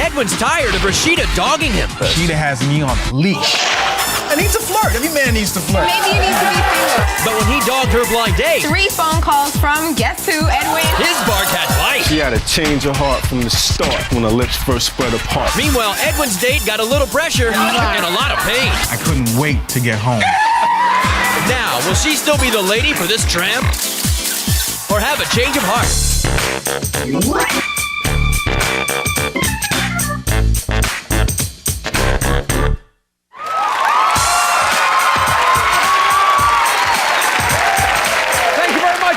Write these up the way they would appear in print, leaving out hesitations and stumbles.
Edwin's tired of Rasheeda dogging him. Rasheeda has me on a leash. I need to flirt. Every man needs to flirt. Maybe you need to be single. But when he dogged her blind date, 3 phone calls from guess who, Edwin? his bark had bite. She had a change of heart from the start when the lips first spread apart. Meanwhile, Edwin's date got a little pressure and a lot of pain. I couldn't wait to get home. Now, will she still be the lady for this tramp? Or have a change of heart?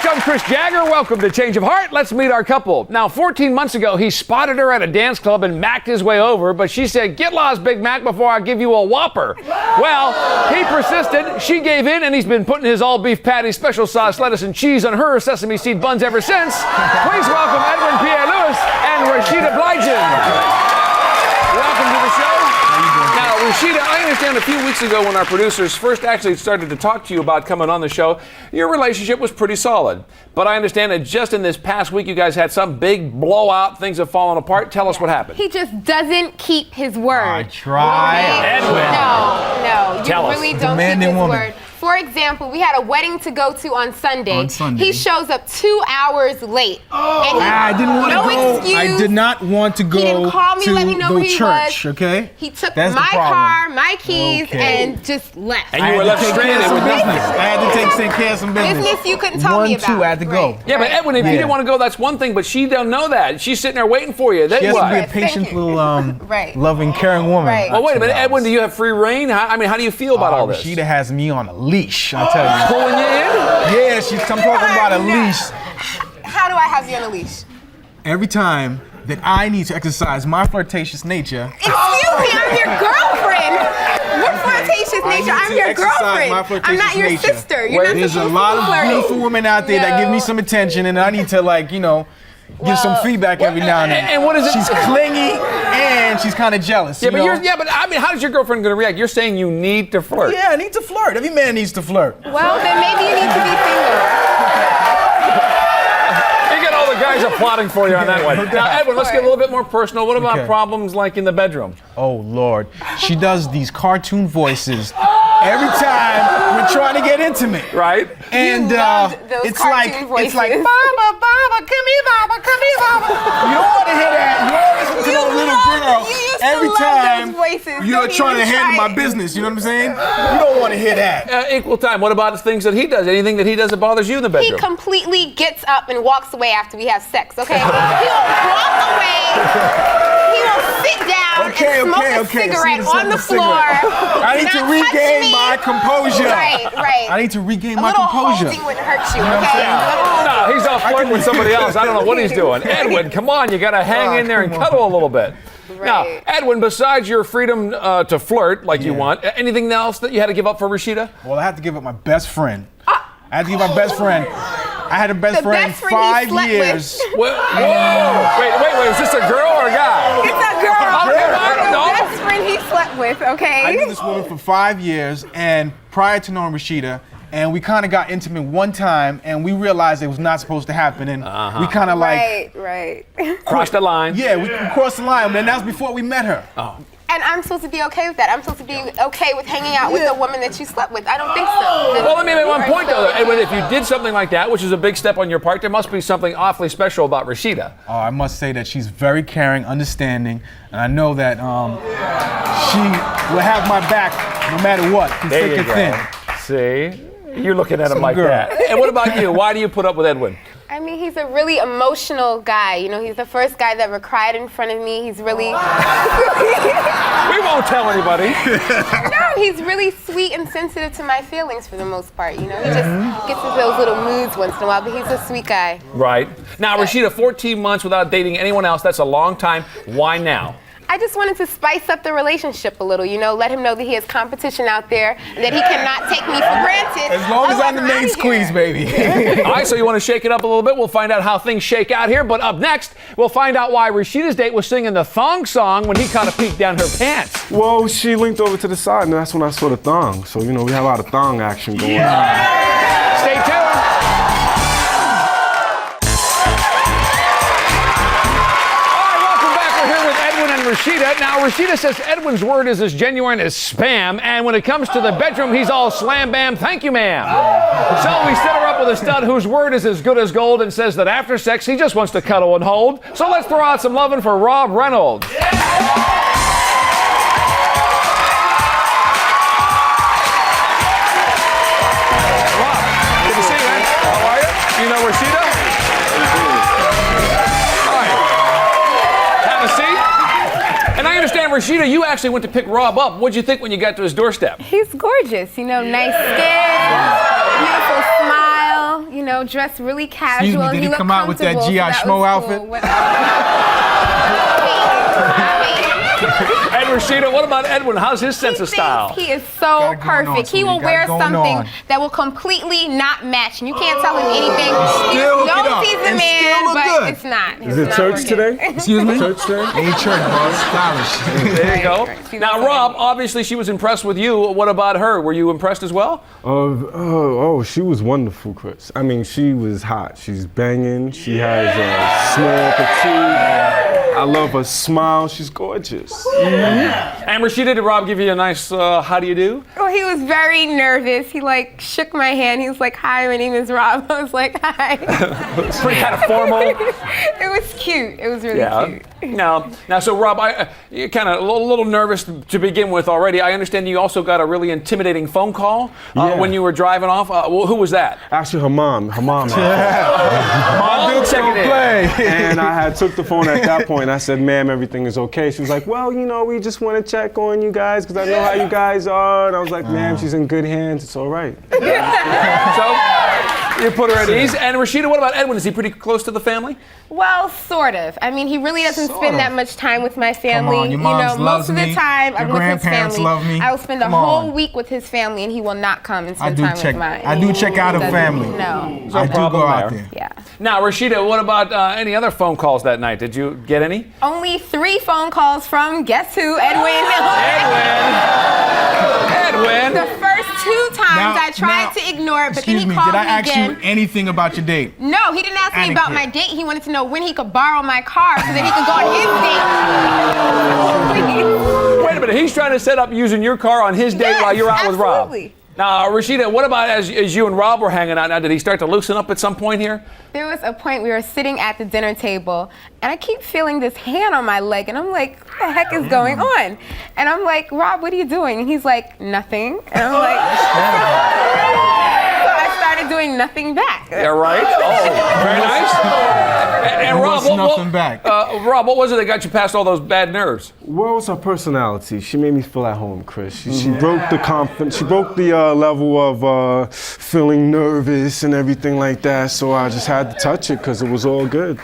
I'm Chris Jagger. Welcome to Change of Heart. Let's meet our couple. Now, 14 months ago, he spotted her at a dance club and macked his way over, but she said, "Get lost, Big Mac, before I give you a Whopper." Well, he persisted. She gave in, and he's been putting his all-beef patty, special sauce, lettuce, and cheese on her sesame seed buns ever since. Please welcome Edwin Pierre-Louis and Rasheeda Blygen. Welcome to the show. Now, Rasheeda, I understand a few weeks ago when our producers first actually started to talk to you about coming on the show, your relationship was pretty solid. But I understand that just in this past week, you guys had some big blowout. Things have fallen apart. Tell us what happened. He just doesn't keep his word. I tried. Edwin. No, Tell you us. really don't keep Demanding his woman. word. For example, we had a wedding to go to on Sunday. On Sunday. He shows up 2 hours late. And I didn't want to no go. excuse. I did not want to go He didn't call me, to let me know the where he church, was. okay? He took That's the my problem. car, my keys, Okay. and just left. And you were left stranded with business. nothing. I had to take care of some business. Business you couldn't tell me about. 1, 2, I had to go. Right. Yeah, but Edwin, if you didn't want to go, that's one thing, but she don't know that. She's sitting there waiting for you. Then She has what? to be a Yes, patient thank you. little, Right. loving, caring woman. Right. Well, wait a minute, Edwin, do you have free reign? How do you feel about all this? Rasheeda has me on a leash, I tell you. Pulling you in? Yeah, I'm talking about a leash. How do I have you on a leash? Every time that I need to exercise my flirtatious nature, Excuse me, I'm your girlfriend. What flirtatious nature? I'm your girlfriend. I'm not your sister. You're not there's a supposed lot to of flirt. beautiful women out there that give me some attention, and I need to, give some feedback every now and then. And what is it? She's clingy and she's kind of jealous. Yeah, you know? but I mean, how is your girlfriend going to react? You're saying you need to flirt. Yeah, I need to flirt. Every man needs to flirt. Well, then maybe you need to be single. You get all the guys applauding for you on that one. Now, Edwin, let's get a little bit more personal. What about Okay. problems like in the bedroom? Oh Lord, she does these cartoon voices every time we're trying to get intimate. Right? And loved those it's like cartoon voices. Baba, come here, Baba, come here, Baba. You don't want to hear that. You always listen to You that little love- girl you used to every love time those voices. you're Don't trying to even handle try my it. business. You know what I'm saying? You don't want to hear that. Equal time. What about the things that he does? Anything that he does that bothers you in the He bedroom? completely gets up and walks away after we have sex, okay? He will walk away. He will sit down and smoke a cigarette on the floor. I need to not touch regain me. my composure. Right. I need to regain A my little composure. holding wouldn't hurt you, know what I'm okay? saying? No, he's off flirting with somebody else. I don't know what he's doing. Edwin, come on. You got to hang in there and come on. cuddle a little bit. Now, Right. Edwin, besides your freedom to flirt like you want, anything else that you had to give up for Rasheeda? Well, I had to give up my best friend. I had to give my best friend. I had a best The friend best friend he 5 slept years. Whoa. Wait. Is this a girl or a guy? It's a girl. I don't know. The best friend he slept with, okay? I knew this woman for 5 years, and prior to knowing Rasheeda, and we kind of got intimate one time, and we realized it was not supposed to happen, and we kind of Right. Crossed the line. yeah, we crossed the line, and that was before we met her. And I'm supposed to be okay with that. I'm supposed to be okay with hanging out with a woman that you slept with. I don't think so. Well, let me make one point, though. Edwin, if you did something like that, which is a big step on your part, there must be something awfully special about Rasheeda. I must say that she's very caring, understanding, and I know that she will have my back no matter what, through There thick you and go. thin. See? You're looking at him Some like girl. that. And what about you? Why do you put up with Edwin? I mean, he's a really emotional guy. You know, he's the first guy that ever cried in front of me. He's really, We won't tell anybody. no, he's really sweet and sensitive to my feelings for the most part. You know, he just gets into those little moods once in a while, but he's a sweet guy. Right. Now, Rasheeda, 14 months without dating anyone else, that's a long time. Why now? I just wanted to spice up the relationship a little, you know, let him know that he has competition out there and that he cannot take me for granted. As long as I'm the Otherwise, main outta squeeze, here. baby. All right, so you want to shake it up a little bit? We'll find out how things shake out here. But up next, we'll find out why Rasheeda's date was singing the thong song when he caught a peek down her pants. Well, she linked over to the side, and that's when I saw the thong. So, we have a lot of thong action going on. Stay tuned. Rasheeda. Now, Rasheeda says Edwin's word is as genuine as spam, and when it comes to the bedroom, he's all slam bam, thank you, ma'am. So we set her up with a stud whose word is as good as gold and says that after sex, he just wants to cuddle and hold. So let's throw out some loving for Rob Reynolds. Rob, good to see you, man. How are you? You know Rasheeda? And I understand, Rasheeda, you actually went to pick Rob up. What'd you think when you got to his doorstep? He's gorgeous, you know, nice skin, beautiful smile, you know, dressed really casual. Excuse me, did he come out with that G.I. Schmo outfit? And Rasheeda, what about Edwin? How's his sense of style? He is so perfect. He will wear something that will completely not match. And you can't tell him anything. You know he's the man, but it's not. Is it church today? Excuse me? Church today? Ain't church, bro. Stylish. There you go. Now, Rob, obviously she was impressed with you. What about her? Were you impressed as well? She was wonderful, Chris. I mean, she was hot. She's banging. She has a small petite. I love her smile. She's gorgeous. And Rasheeda, did Rob give you a nice how do you do? Well, he was very nervous. He like shook my hand. He was like, "Hi, my name is Rob." I was like, "Hi." It's pretty kind of formal. It was cute. It was really cute. Now, so Rob, you're kind of a little nervous to begin with already. I understand you also got a really intimidating phone call when you were driving off. Who was that? Actually, her mom. Mom checking in. And I had took the phone at that point. I said, "Ma'am, everything is okay." She was like, "Well, you know, we just want to check on you guys because I know how you guys are." And I was like, "Ma'am, she's in good hands. It's all right." So you put her at ease. And Rasheeda, what about Edwin? Is he pretty close to the family? Well, sort of. I mean, he really doesn't spend that much time with my family. Come on, your moms most of the time I'm with his grandparents family. love me. I will spend a whole week with his family, and he will not come and spend time with mine. I do check out a family. No. I do go out there. Yeah. Now, Rasheeda, what about any other phone calls that night? Did you get any? Only 3 phone calls from guess who? Edwin. Edwin. The first 2 times I tried to ignore it, but then he called me again. Did I ask you anything about your date? No, he didn't ask me about my date. He wanted to know when he could borrow my car so that he could go on his date. Wait a minute, he's trying to set up using your car on his date while you're out with Rob. Absolutely. Now, Rasheeda, what about as you and Rob were hanging out? Now, did he start to loosen up at some point here? There was a point we were sitting at the dinner table, and I keep feeling this hand on my leg, and I'm like, what the heck is going on? And I'm like, Rob, what are you doing? And he's like, nothing. And I'm like, so I started doing nothing back. Yeah, right. Oh, very nice. And Rob, Rob, what was it that got you past all those bad nerves? Well, it's her personality. She made me feel at home, Chris. She broke the confidence. She broke the level of feeling nervous and everything like that. So I just had to touch it because it was all good.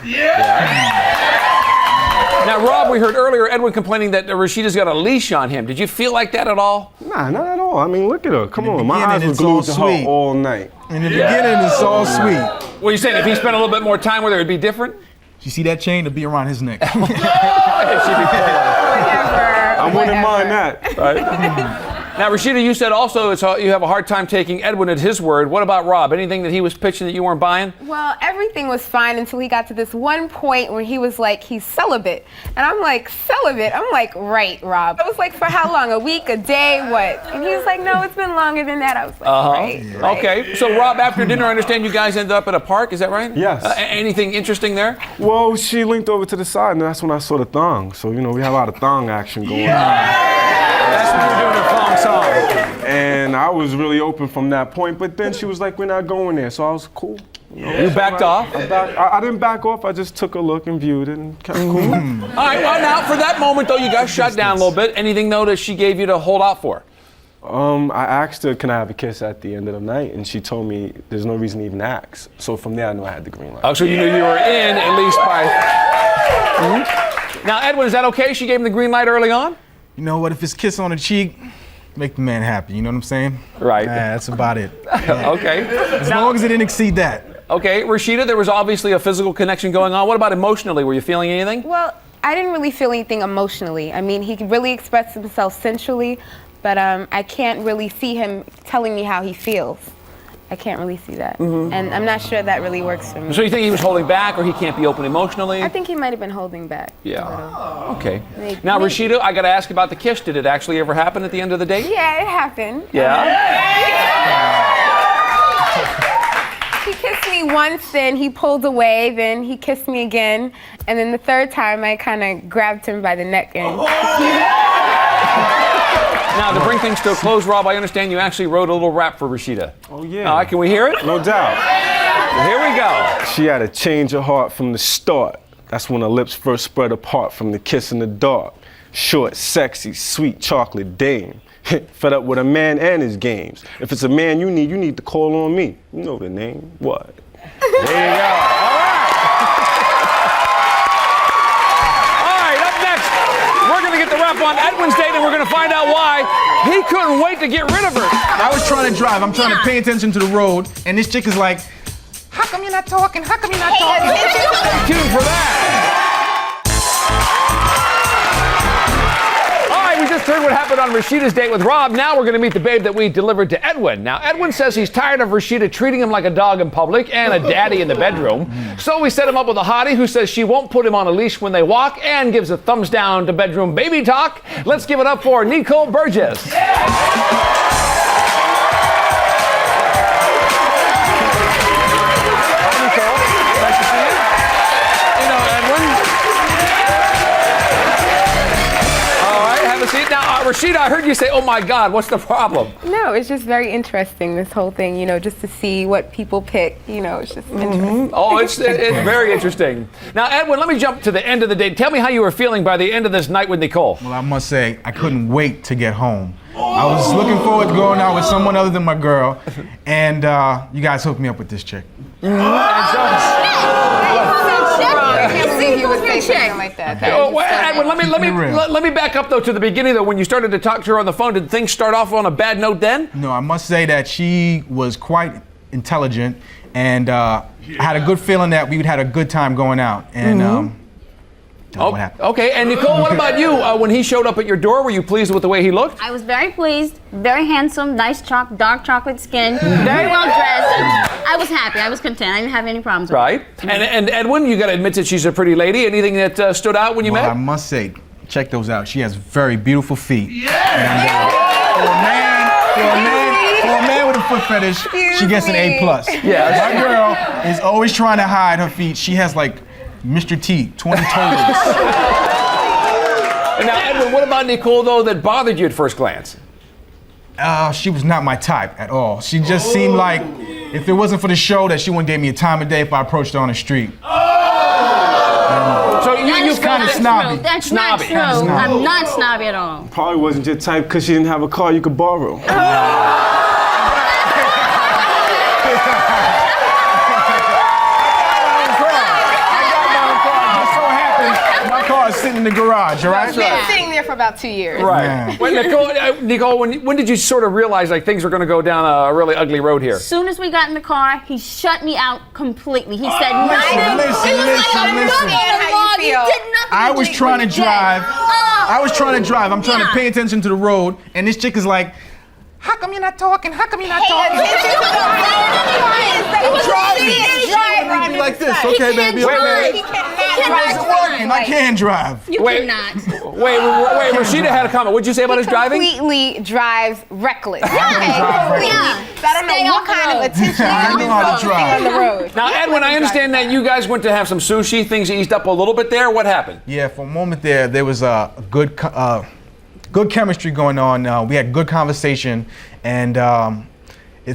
Now, Rob, we heard earlier Edwin complaining that Rasheeda's got a leash on him. Did you feel like that at all? Nah, not at all. I mean, look at her. Come on. My eyes were glued to her all night. In the beginning, it's all sweet. Well, you saying if he spent a little bit more time with her, it'd be different? You see that chain? It'd be around his neck. I wouldn't mind that. Right? Now, Rasheeda, you said also you have a hard time taking Edwin at his word. What about Rob? Anything that he was pitching that you weren't buying? Well, everything was fine until he got to this one point where he was like, he's celibate. And I'm like, celibate? I'm like, right, Rob. I was like, for how long? A week, a day, what? And he was like, no, it's been longer than that. I was like, right. Okay, so Rob, after dinner, I understand you guys ended up at a park, is that right? Yes. Anything interesting there? Well, she leaned over to the side, and that's when I saw the thong. So, you know, we have a lot of thong action going on. That's what you're doing, a thong song. And I was really open from that point, but then she was like, we're not going there, so I was cool. You backed off? I didn't back off, I just took a look and viewed it and kept cool. All right, well, now, for that moment, though, you got shut down a little bit. Anything, though, that she gave you to hold out for? I asked her, can I have a kiss at the end of the night? And she told me there's no reason to even ask. So from there, I knew I had the green light. Oh, so you knew you were in, at least by... Now, Edwin, is that okay? She gave him the green light early on? You know what? If it's kiss on the cheek, make the man happy. You know what I'm saying? Right. That's about it. Okay. As long as it didn't exceed that. Okay, Rasheeda, there was obviously a physical connection going on. What about emotionally? Were you feeling anything? Well, I didn't really feel anything emotionally. I mean, he really expressed himself sensually, but I can't really see him telling me how he feels. I can't really see that. And I'm not sure that really works for me. So you think he was holding back, or he can't be open emotionally? I think he might have been holding back. Yeah. Okay. Maybe. Now, Rasheeda, I got to ask about the kiss. Did it actually ever happen at the end of the date? Yeah, it happened. Yeah? He kissed me once, then he pulled away, then he kissed me again, and then the third time I kind of grabbed him by the neck and Now, to bring things to a close, Rob, I understand you actually wrote a little rap for Rasheeda. Oh, yeah. Can we hear it? No doubt. Here we go. She had a change of heart from the start. That's when her lips first spread apart from the kiss in the dark. Short, sexy, sweet chocolate dame. Fed up with a man and his games. If it's a man you need to call on me. You know the name. What? There you go. All right, up next, we're going to get the rap on Edwin's date, and we're going to find out why he couldn't wait to get rid of her. I was trying to drive. I'm trying to pay attention to the road, and this chick is like, how come you're not talking? How come you're not talking? Stay tuned for that. We just heard what happened on Rasheeda's date with Rob. Now we're going to meet the babe that we delivered to Edwin. Now, Edwin says he's tired of Rasheeda treating him like a dog in public and a daddy in the bedroom. So we set him up with a hottie who says she won't put him on a leash when they walk and gives a thumbs down to bedroom baby talk. Let's give it up for Nicole Burgess. Now, Rasheeda, I heard you say, oh my God, what's the problem? No, it's just very interesting, this whole thing, just to see what people pick, it's just interesting. Oh, it's very interesting. Now, Edwin, let me jump to the end of the date. Tell me how you were feeling by the end of this night with Nicole. Well, I must say, I couldn't wait to get home. I was looking forward to going out with someone other than my girl, and you guys hooked me up with this chick. I can't believe you would say something like that. Edwin, let me back up though to the beginning though. When you started to talk to her on the phone, did things start off on a bad note then? No, I must say that she was quite intelligent, and I had a good feeling that we would have a good time going out. And what happened. Okay, and Nicole, what about you? When he showed up at your door, were you pleased with the way he looked? I was very pleased, very handsome, nice dark chocolate skin, very well dressed. I was happy, I was content, I didn't have any problems with Right, and Edwin, you gotta admit that she's a pretty lady. Anything that stood out when you met? I must say, check those out. She has very beautiful feet. Yeah! For a man with a foot fetish, she gets an A+. Yeah. My girl is always trying to hide her feet. She has like Mr. T, 20 toes. And now, Edwin, what about Nicole, though, that bothered you at first glance? She was not my type at all. She just seemed like, if it wasn't for the show, that she wouldn't give me a time of day if I approached her on the street. So you kind of snobby. That's snobby. not true. I'm not snobby at all. Probably wasn't your type because she didn't have a car you could borrow. Sitting in the garage, all right? It's been sitting there for about 2 years. Right. Yeah. Well, Nicole, when did you sort of realize like things were going to go down a really ugly road here? As soon as we got in the car, he shut me out completely. He said nothing. Listen. I was trying to drive. I'm trying to pay attention to the road, and this chick is like, how come you're not talking? How come you're not talking? Driving. Be like this, okay, baby, okay. I can drive. You cannot. Wait, Rasheeda had a comment. What'd you say about his driving? Completely drives reckless. I don't know what kind of attention he's focusing on the road. Now, Edwin, I understand that you guys went to have some sushi. Things eased up a little bit there. What happened? Yeah, for a moment there was a good chemistry going on. We had good conversation, and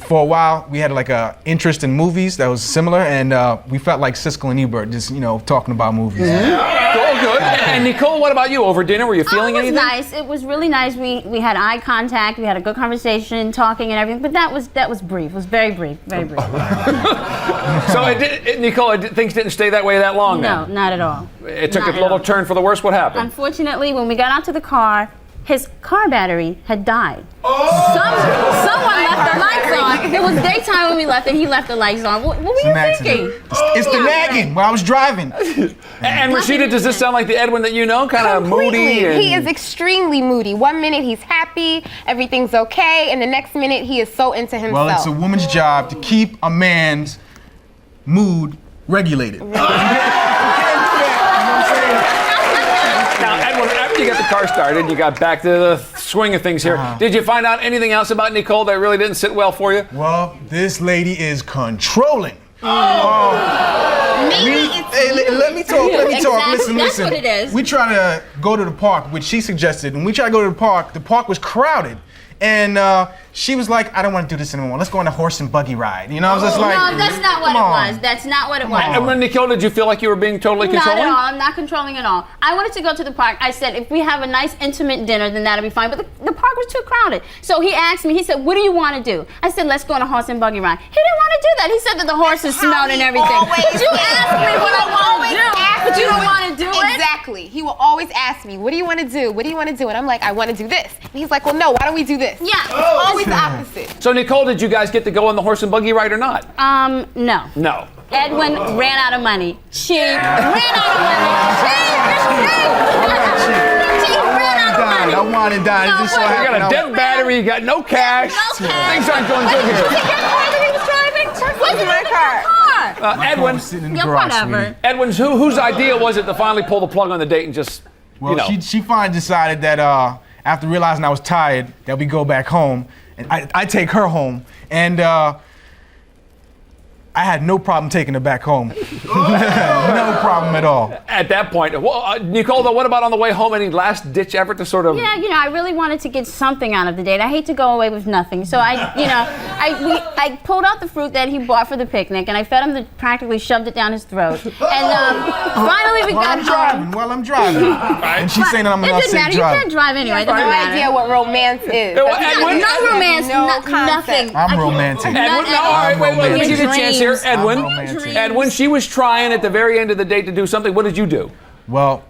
for a while we had like a interest in movies that was similar, and we felt like Siskel and Ebert, just talking about movies. Oh, good. And Nicole, what about you? Over dinner, were you feeling anything? It was nice. It was really nice. We had eye contact. We had a good conversation, talking and everything. But that was brief. It was very brief. Very brief. So, Nicole, things didn't stay that way that long then? No, not at all. It took a little turn for the worse. What happened? Unfortunately, when we got out to the car, his car battery had died. Someone left the lights on. It was daytime when we left, and he left the lights on. What were you thinking? It's the nagging while I was driving. And Rasheeda, does this sound like the Edwin that you know? Kind of moody? And... He is extremely moody. One minute he's happy, everything's okay, and the next minute he is so into himself. Well, it's a woman's job to keep a man's mood regulated. Now, Edwin, after you got the car started, you got back to the swing of things here. Did you find out anything else about Nicole that really didn't sit well for you? Well, this lady is controlling. Maybe Let me talk. Exactly. Listen. That's what it is. We try to go to the park, which she suggested. When we tried to go to the park was crowded. And she was like, I don't want to do this anymore. Let's go on a horse and buggy ride. You know, I was just like, No, that's not what it was. That's not what it was. And when Nicole, did you feel like you were being totally controlling? Not at all. I'm not controlling at all. I wanted to go to the park. I said, if we have a nice intimate dinner, then that'll be fine. But the park was too crowded. So he asked me, he said, what do you want to do? I said, let's go on a horse and buggy ride. He didn't want to do that. He said that the horses smelled and everything. You asked me what I want to do, but you don't want to do it? Exactly. He will always ask me, what do you want to do? What do you want to do? And I'm like, I want to do this. And he's like, well, no, why don't we do this? Yeah. Always the opposite. So, Nicole, did you guys get to go on the horse and buggy ride or not? No. No. Edwin ran out of money. She ran out of money. She ran out of money. I wanted to die. No, It just so but- You happened. got a dead battery, you got no cash. No cash. Things aren't going good here. Was it your car that he was driving? Wasn't my car. Edwin, Sitting in the Yeah, garage, whatever. sweetie. Edwin, whose idea was it to finally pull the plug on the date and just, Well, you know? she finally decided that after realizing I was tired, that we go back home, and I take her home, and I had no problem taking her back home. No problem at all. At that point, well, Nicole, though, what about on the way home? Any last-ditch effort to sort of... Yeah, I really wanted to get something out of the date. I hate to go away with nothing. So I pulled out the fruit that he bought for the picnic, and I fed him practically shoved it down his throat. And finally we got home. While I'm driving. And she's saying that I'm It not doesn't safe matter. You driving. can't drive anyway. It No doesn't matter. idea what romance is. Well, That's Edwin- No romance. No concept. Nothing. I'm romantic. Edwin, Not no, all right, wait, let me romantic. give you a chance here. Dreams. Edwin, I'm romantic. Edwin, she was trying at the very end of the date to do something. What did you do? Well,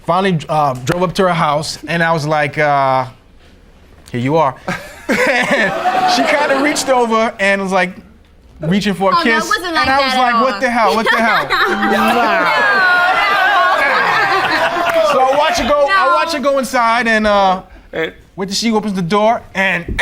finally drove up to her house, and I was like, here you are. And she kind of reached over and was like, reaching for a Oh, no, it kiss. wasn't like and I was that at like, all. what the hell? What the hell? So I watch her go inside, and wait till she opens the door, and You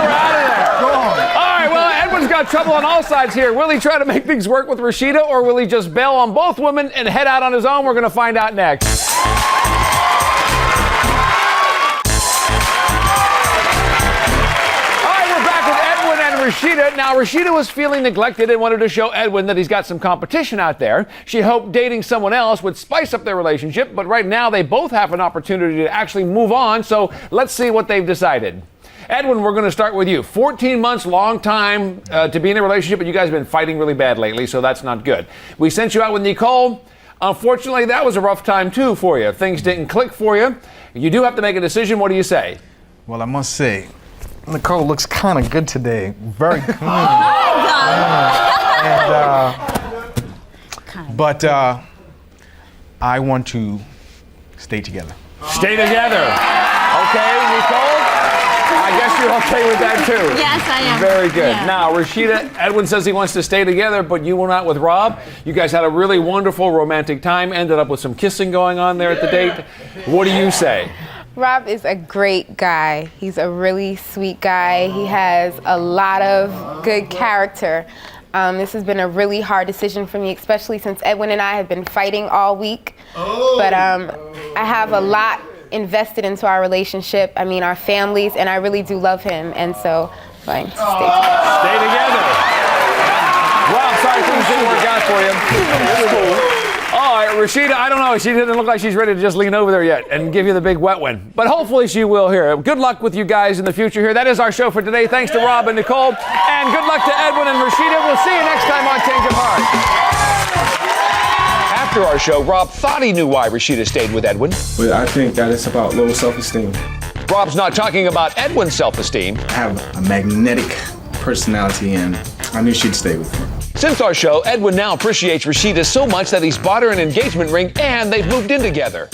were out of there. go on. All right, well, Edwin's got trouble on all sides here. Will he try to make things work with Rasheeda, or will he just bail on both women and head out on his own? We're going to find out next. Rasheeda. Now, Rasheeda was feeling neglected and wanted to show Edwin that he's got some competition out there. She hoped dating someone else would spice up their relationship, but right now they both have an opportunity to actually move on, so let's see what they've decided. Edwin, we're going to start with you. 14 months, long time to be in a relationship, but you guys have been fighting really bad lately, so that's not good. We sent you out with Nicole. Unfortunately, that was a rough time, too, for you. Things didn't click for you. You do have to make a decision. What do you say? Well, I must say, Nicole looks kind of good today. Very clean. But I want to stay together. Stay together. Okay, Nicole? I guess you're okay with that, too. Yes, I am. Very good. Yeah. Now, Rasheeda, Edwin says he wants to stay together, but you were not with Rob. You guys had a really wonderful romantic time, ended up with some kissing going on there at the date. What do you say? Rob is a great guy. He's a really sweet guy. He has a lot of good character. This has been a really hard decision for me, especially since Edwin and I have been fighting all week. But I have a lot invested into our relationship. I mean, our families, and I really do love him. And so I'm going to stay together. Stay together. Well, I'm sorry things didn't work out for you. All right, Rasheeda, I don't know. She doesn't look like she's ready to just lean over there yet and give you the big wet one. But hopefully she will here. Good luck with you guys in the future here. That is our show for today. Thanks to Rob and Nicole. And good luck to Edwin and Rasheeda. We'll see you next time on Change of Heart. After our show, Rob thought he knew why Rasheeda stayed with Edwin. But I think that it's about low self-esteem. Rob's not talking about Edwin's self-esteem. I have a magnetic personality, and I knew she'd stay with me. Since our show, Edwin now appreciates Rasheeda so much that he's bought her an engagement ring and they've moved in together.